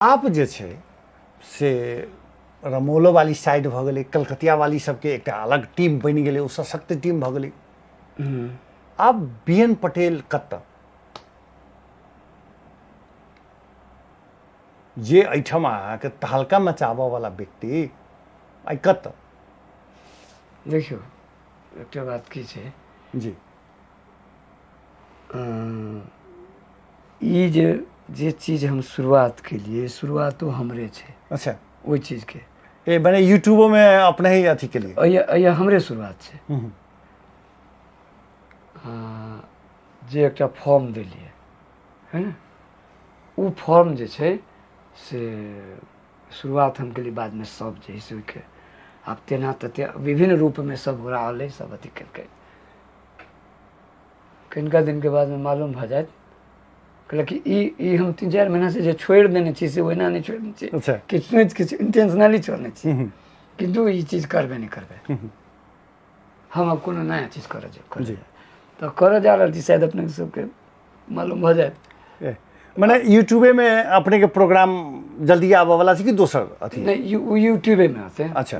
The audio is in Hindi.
आप जे छै से रमौलो वाली साइड भऽ गेलै, कलकतिया वाली सबके एकटा अलग टीम बनि गेलै, ओ सशक्त टीम भऽ गेलै। आब बीएन पटेल कतऽ, जे एहिठाम अहाँके तहलका मचाबऽ वाला व्यक्ति आइ कतऽ? देखियौ एकटा बात की छै जी ई जे चीज हम शुरुआत केलिए शुरुआतो हमरे छै। अच्छा, ओहि चीजके ए मने यूट्यूबो में अपने ही अथी के लिए अइया हमरे शुरुआत छै। जे एकटा फॉर्म देलिए है ना, ओ फॉर्म जे छै से शुरुआत हम केलिए, बाद में सब जे है से ओहिके आब तेना तते विभिन्न रूप में सब ओकरा अलै, सब अथी केलकै। कनिका दिन के बाद में मालूम भऽ जायत, कहलक कि ई हम 3-4 महीना से जे छोड़ि देने छी से ओहिना नहीं छोड़ने छी। अच्छा। किछु इंटेंशनली छोड़ने छी, किंतु ई चीज करबे नहीं करबे। हम अब कोनो नया चीज करे तो करे जा रहल छी, शायद अपने सबके मालूम भऽ जायत। मने यूट्यूबे में अपने के प्रोग्राम जल्दी आबऽ वाला छै कि दोसर अथी? नहीं यूट्यूबे में होते। अच्छा।